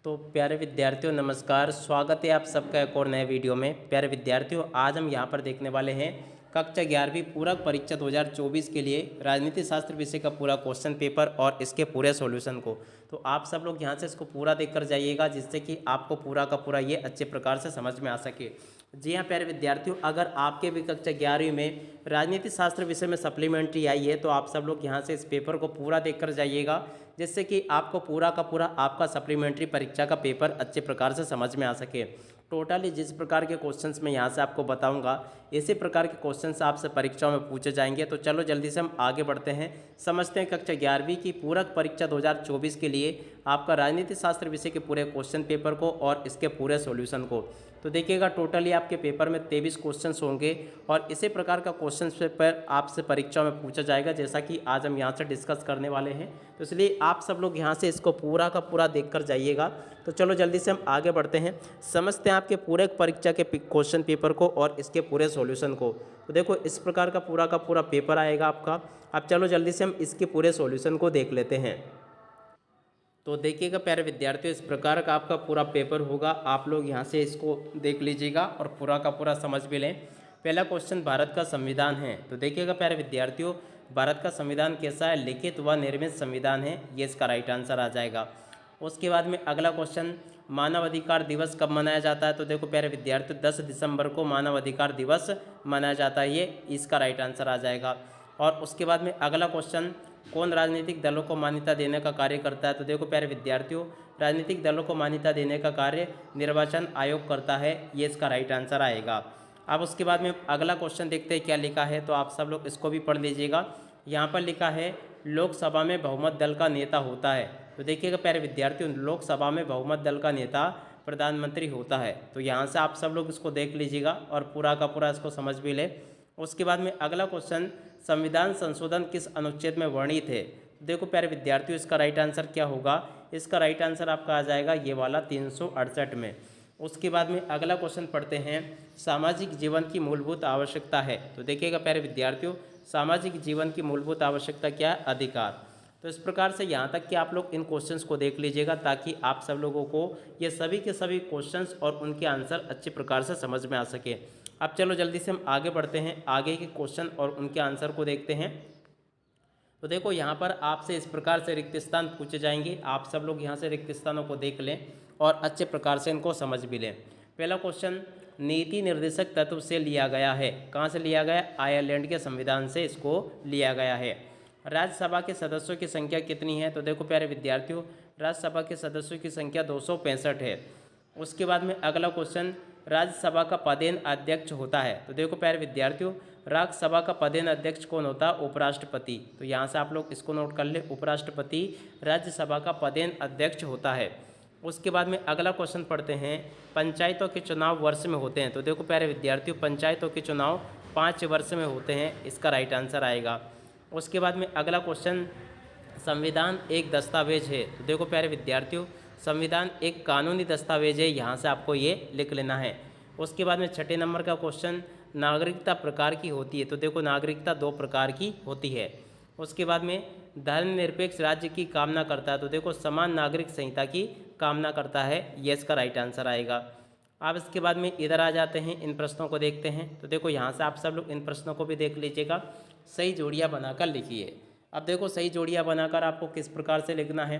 तो प्यारे विद्यार्थियों नमस्कार, स्वागत है आप सबका एक और नए वीडियो में। प्यारे विद्यार्थियों, आज हम यहाँ पर देखने वाले हैं कक्षा 11वीं पूरक परीक्षा 2024 के लिए राजनीति शास्त्र विषय का पूरा क्वेश्चन पेपर और इसके पूरे सॉल्यूशन को। तो आप सब लोग यहाँ से इसको पूरा देखकर जाइएगा, जिससे कि आपको पूरा का पूरा ये अच्छे प्रकार से समझ में आ सके। जी हाँ प्यारे विद्यार्थियों, अगर आपके भी कक्षा 11वीं में राजनीति शास्त्र विषय में सप्लीमेंट्री आई है तो आप सब लोग यहाँ से इस पेपर को पूरा देखकर जाइएगा, जिससे कि आपको पूरा का पूरा आपका सप्लीमेंट्री परीक्षा का पेपर अच्छे प्रकार से समझ में आ सके। टोटली जिस प्रकार के क्वेश्चंस मैं यहाँ से आपको बताऊंगा, इसी प्रकार के क्वेश्चंस आपसे परीक्षाओं में पूछे जाएंगे। तो चलो जल्दी से हम आगे बढ़ते हैं, समझते हैं कक्षा 11वीं की पूरक परीक्षा 2024 के लिए आपका राजनीति शास्त्र विषय के पूरे क्वेश्चन पेपर को और इसके पूरे सॉल्यूशन को। तो देखिएगा, टोटली आपके पेपर में 23 क्वेश्चंस होंगे और इसी प्रकार का क्वेश्चन पेपर आपसे परीक्षा में पूछा जाएगा, जैसा कि आज हम यहाँ से डिस्कस करने वाले हैं। तो इसलिए आप सब लोग यहाँ से इसको पूरा का पूरा देखकर जाइएगा। तो चलो जल्दी से हम आगे बढ़ते हैं, समझते हैं आपके पूरे परीक्षा के क्वेश्चन पेपर को और इसके पूरे सॉल्यूशन को। तो देखो, इस प्रकार का पूरा पेपर आएगा आपका। अब चलो जल्दी से हम इसके पूरे सॉल्यूशन को देख लेते हैं। तो देखिएगा प्यारे विद्यार्थियों, इस प्रकार का आपका पूरा पेपर होगा। आप लोग यहाँ से इसको देख लीजिएगा और पूरा का पूरा समझ भी लें। पहला क्वेश्चन भारत का संविधान है। तो देखिएगा प्यारे विद्यार्थियों, भारत का संविधान कैसा है? लिखित व निर्मित संविधान है, ये इसका राइट आंसर आ जाएगा। उसके बाद में अगला क्वेश्चन, मानव अधिकार दिवस कब मनाया जाता है? तो देखो प्यारे विद्यार्थियों, 10 दिसंबर को मानव अधिकार दिवस मनाया जाता है, ये इसका राइट आंसर आ जाएगा। और उसके बाद में अगला क्वेश्चन, कौन राजनीतिक दलों को मान्यता देने का कार्य करता है? तो देखो प्यारे विद्यार्थियों, राजनीतिक दलों को मान्यता देने का कार्य निर्वाचन आयोग करता है, ये इसका राइट आंसर आएगा। अब उसके बाद में अगला क्वेश्चन देखते हैं क्या लिखा है, तो आप सब लोग इसको भी पढ़ लीजिएगा। यहाँ पर लिखा है लोकसभा में बहुमत दल का नेता होता है। तो देखिएगा प्यारे विद्यार्थियों, लोकसभा में बहुमत दल का नेता प्रधानमंत्री होता है। तो यहाँ से आप सब लोग इसको देख लीजिएगा और पूरा का पूरा इसको समझ भी ले। उसके बाद में अगला क्वेश्चन, संविधान संशोधन किस अनुच्छेद में वर्णित है? देखो प्यारे विद्यार्थियों, इसका राइट आंसर क्या होगा? इसका राइट आंसर आपका आ जाएगा ये वाला 368 में। उसके बाद में अगला क्वेश्चन पढ़ते हैं, सामाजिक जीवन की मूलभूत आवश्यकता है। तो देखिएगा प्यारे विद्यार्थियों, सामाजिक जीवन की मूलभूत आवश्यकता क्या है? अधिकार। तो इस प्रकार से यहाँ तक कि आप लोग इन क्वेश्चंस को देख लीजिएगा, ताकि आप सब लोगों को ये सभी के सभी क्वेश्चंस और उनके आंसर अच्छे प्रकार से समझ में आ सके। अब चलो जल्दी से हम आगे बढ़ते हैं, आगे के क्वेश्चन और उनके आंसर को देखते हैं। तो देखो, यहाँ पर आपसे इस प्रकार से रिक्त स्थान पूछे जाएंगे। आप सब लोग यहाँ से रिक्त स्थानों को देख लें और अच्छे प्रकार से इनको समझ भी लें। पहला क्वेश्चन, नीति निर्देशक तत्व से लिया गया है। कहाँ से लिया गया? आयरलैंड के संविधान से इसको लिया गया है। राज्यसभा के सदस्यों की संख्या कितनी है? तो देखो प्यारे विद्यार्थियों, राज्यसभा के सदस्यों की संख्या 265 है। उसके बाद में अगला क्वेश्चन, राज्यसभा का पदेन अध्यक्ष होता है। तो देखो प्यारे विद्यार्थियों, राज्यसभा का पदेन अध्यक्ष कौन होता है? उपराष्ट्रपति। तो यहाँ से आप लोग इसको नोट कर ले, उपराष्ट्रपति राज्यसभा का पदेन अध्यक्ष होता है। उसके बाद में अगला क्वेश्चन पढ़ते हैं, पंचायतों के चुनाव वर्ष में होते हैं। तो देखो प्यारे विद्यार्थियों, पंचायतों के चुनाव 5 वर्ष में होते हैं, इसका राइट आंसर आएगा। उसके बाद में अगला क्वेश्चन, संविधान एक दस्तावेज है। तो देखो प्यारे विद्यार्थियों, संविधान एक कानूनी दस्तावेज है, यहाँ से आपको ये लिख लेना है। उसके बाद में छठे नंबर का क्वेश्चन, नागरिकता प्रकार की होती है। तो देखो, नागरिकता 2 प्रकार की होती है। उसके बाद में धर्मनिरपेक्ष राज्य की कामना करता है। तो देखो, समान नागरिक संहिता की कामना करता है, ये इसका राइट आंसर आएगा। अब इसके बाद में इधर आ जाते हैं, इन प्रश्नों को देखते हैं। तो देखो, यहाँ से आप सब लोग इन प्रश्नों को भी देख लीजिएगा, सही जोड़ियाँ बनाकर लिखिए। अब देखो, सही जोड़ियाँ बनाकर आपको किस प्रकार से लिखना है।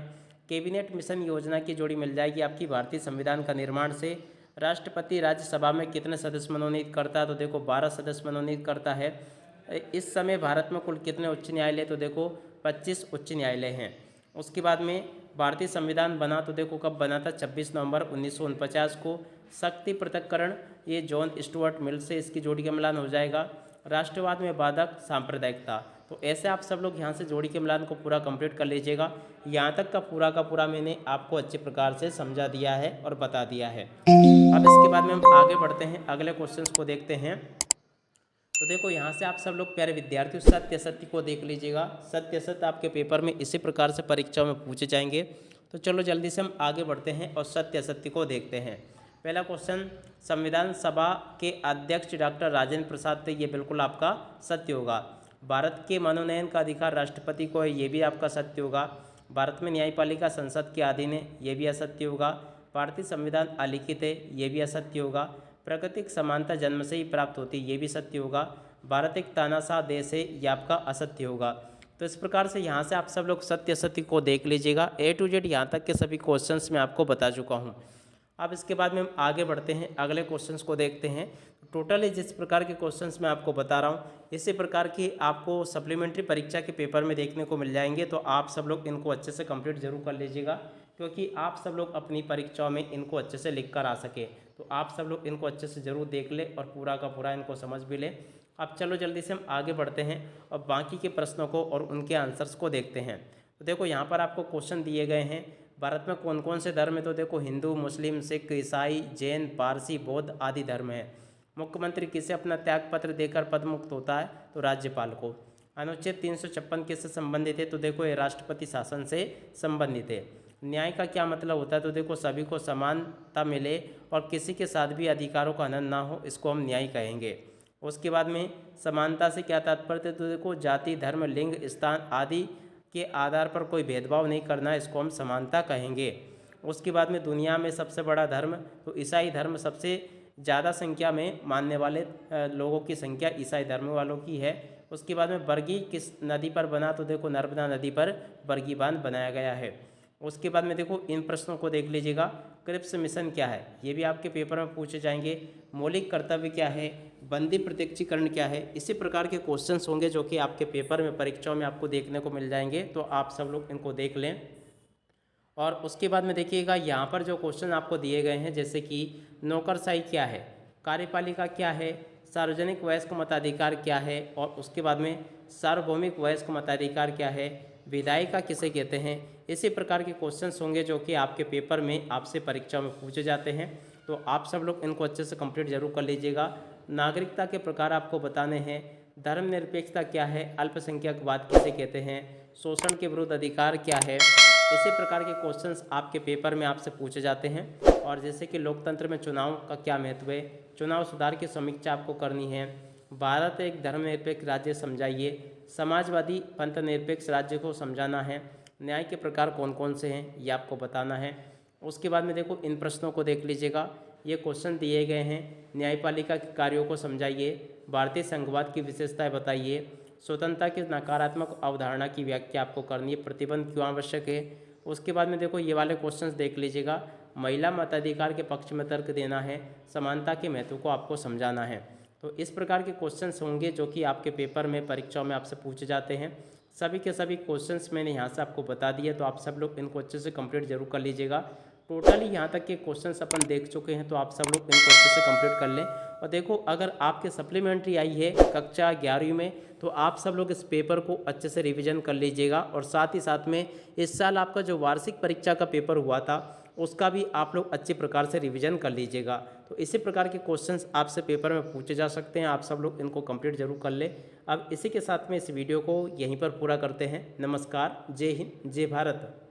कैबिनेट मिशन योजना की जोड़ी मिल जाएगी आपकी भारतीय संविधान का निर्माण से। राष्ट्रपति राज्यसभा में कितने सदस्य मनोनीत करता है? तो देखो, 12 सदस्य मनोनीत करता है। इस समय भारत में कुल कितने उच्च न्यायालय? तो देखो, 25 उच्च न्यायालय हैं। उसके बाद में भारतीय संविधान बना, तो देखो कब बना था? 26 नवंबर 1949 को। शक्ति पृथक्करण, ये जॉन स्टुअर्ट मिल से इसकी जोड़ी का मिलान हो जाएगा। राष्ट्रवाद में बाधक सांप्रदायिकता। तो ऐसे आप सब लोग यहाँ से जोड़ी के मिलान को पूरा कंप्लीट कर लीजिएगा। यहाँ तक का पूरा मैंने आपको अच्छे प्रकार से समझा दिया है और बता दिया है। अब इसके बाद में हम आगे बढ़ते हैं, अगले क्वेश्चंस को देखते हैं। तो देखो, यहाँ से आप सब लोग प्यारे विद्यार्थियों सत्य असत्य को देख लीजिएगा। सत्य असत्य आपके पेपर में इसी प्रकार से परीक्षा में पूछे जाएंगे। तो चलो जल्दी से हम आगे बढ़ते हैं और सत्य असत्य को देखते हैं। पहला क्वेश्चन, संविधान सभा के अध्यक्ष डॉक्टर राजेंद्र प्रसाद थे, ये बिल्कुल आपका सत्य होगा। भारत के मनोनयन का अधिकार राष्ट्रपति को है, ये भी आपका सत्य होगा। भारत में न्यायपालिका संसद के अधीन है, ये भी असत्य होगा। भारतीय संविधान अलिखित है, ये भी असत्य होगा। प्राकृतिक समानता जन्म से ही प्राप्त होती है, ये भी सत्य होगा। भारत एक तानाशाह देश है, ये आपका असत्य होगा। तो इस प्रकार से यहाँ से आप सब लोग सत्य असत्य को देख लीजिएगा। ए टू जेड यहाँ तक के सभी क्वेश्चंस मैं आपको बता चुका हूँ। अब इसके बाद में हम आगे बढ़ते हैं, अगले क्वेश्चंस को देखते हैं। टोटली जिस प्रकार के क्वेश्चंस मैं आपको बता रहा हूँ, इसी प्रकार की आपको सप्लीमेंट्री परीक्षा के पेपर में देखने को मिल जाएंगे। तो आप सब लोग इनको अच्छे से कंप्लीट जरूर कर लीजिएगा, क्योंकि आप सब लोग अपनी परीक्षाओं में इनको अच्छे से लिख कर आ सके। तो आप सब लोग इनको अच्छे से ज़रूर देख ले और पूरा का पूरा इनको समझ भी ले। अब चलो जल्दी से हम आगे बढ़ते हैं और बाकी के प्रश्नों को और उनके आंसर्स को देखते हैं। तो देखो यहाँ पर आपको क्वेश्चन दिए गए हैं, भारत में कौन कौन से धर्म है। तो देखो हिंदू, मुस्लिम, सिख, ईसाई, जैन, पारसी, बौद्ध आदि धर्म है। मुख्यमंत्री किसे अपना त्यागपत्र देकर पदमुक्त होता है। तो राज्यपाल को। अनुच्छेद 356 किससे संबंधित है। तो देखो ये राष्ट्रपति शासन से संबंधित है। न्याय का क्या मतलब होता है। तो देखो सभी को समानता मिले और किसी के साथ भी अधिकारों का हनन ना हो, इसको हम न्याय कहेंगे। उसके बाद में समानता से क्या तात्पर्य है। तो देखो जाति, धर्म, लिंग, स्थान आदि के आधार पर कोई भेदभाव नहीं करना, इसको हम समानता कहेंगे। उसके बाद में दुनिया में सबसे बड़ा धर्म, तो ईसाई धर्म सबसे ज़्यादा संख्या में मानने वाले लोगों की संख्या ईसाई धर्म वालों की है। उसके बाद में बरगी किस नदी पर बना। तो देखो नर्मदा नदी पर बरगी बांध बनाया गया है। उसके बाद में देखो इन प्रश्नों को देख लीजिएगा। क्रिप्स मिशन क्या है, ये भी आपके पेपर में पूछे जाएंगे। मौलिक कर्तव्य क्या है, बंदी प्रत्यक्षीकरण क्या है। इसी प्रकार के क्वेश्चंस होंगे जो कि आपके पेपर में परीक्षाओं में आपको देखने को मिल जाएंगे। तो आप सब लोग इनको देख लें। और उसके बाद में देखिएगा यहाँ पर जो क्वेश्चन आपको दिए गए हैं, जैसे कि नौकरशाही क्या है, कार्यपालिका क्या है, सार्वजनिक वयस्क मताधिकार क्या है, और उसके बाद में सार्वभौमिक वयस्क मताधिकार क्या है, विधायिका किसे कहते हैं। इसी प्रकार के क्वेश्चंस होंगे जो कि आपके पेपर में आपसे परीक्षा में पूछे जाते हैं। तो आप सब लोग इनको अच्छे से कंप्लीट जरूर कर लीजिएगा। नागरिकता के प्रकार आपको बताने हैं। धर्मनिरपेक्षता क्या है, अल्पसंख्यकवाद किसे कहते हैं, शोषण के विरुद्ध अधिकार क्या है। इसी प्रकार के क्वेश्चंस आपके पेपर में आपसे पूछे जाते हैं। और जैसे कि लोकतंत्र में चुनाव का क्या महत्व है, चुनाव सुधार की समीक्षा आपको करनी है। भारत एक धर्मनिरपेक्ष राज्य समझाइए, समाजवादी पंथ निरपेक्ष राज्य को समझाना है। न्याय के प्रकार कौन कौन से हैं, ये आपको बताना है। उसके बाद में देखो इन प्रश्नों को देख लीजिएगा। ये क्वेश्चन दिए गए हैं। न्यायपालिका के कार्यों को समझाइए, भारतीय संघवाद की विशेषताएं बताइए, स्वतंत्रता की नकारात्मक अवधारणा की व्याख्या आपको करनी है, प्रतिबंध क्यों आवश्यक है। उसके बाद में देखो ये वाले क्वेश्चंस देख लीजिएगा। महिला मताधिकार के पक्ष में तर्क देना है, समानता के महत्व को आपको समझाना है। तो इस प्रकार के क्वेश्चंस होंगे जो कि आपके पेपर में परीक्षाओं में आपसे पूछे जाते हैं। सभी के सभी क्वेश्चंस मैंने यहाँ से आपको बता दिए। तो आप सब लोग इनको अच्छे से कंप्लीट जरूर कर लीजिएगा। टोटली यहाँ तक के क्वेश्चंस अपन देख चुके हैं। तो आप सब लोग इनको अच्छे से कंप्लीट कर लें। और देखो अगर आपके सप्लीमेंट्री आई है कक्षा 11वीं में, तो आप सब लोग इस पेपर को अच्छे से रिवीजन कर लीजिएगा। और साथ ही साथ में इस साल आपका जो वार्षिक परीक्षा का पेपर हुआ था, उसका भी आप लोग अच्छे प्रकार से रिवीजन कर लीजिएगा। तो इसी प्रकार के क्वेश्चंस आपसे पेपर में पूछे जा सकते हैं। आप सब लोग इनको कंप्लीट जरूर कर ले। अब इसी के साथ में इस वीडियो को यहीं पर पूरा करते हैं। नमस्कार, जय हिंद, जय भारत।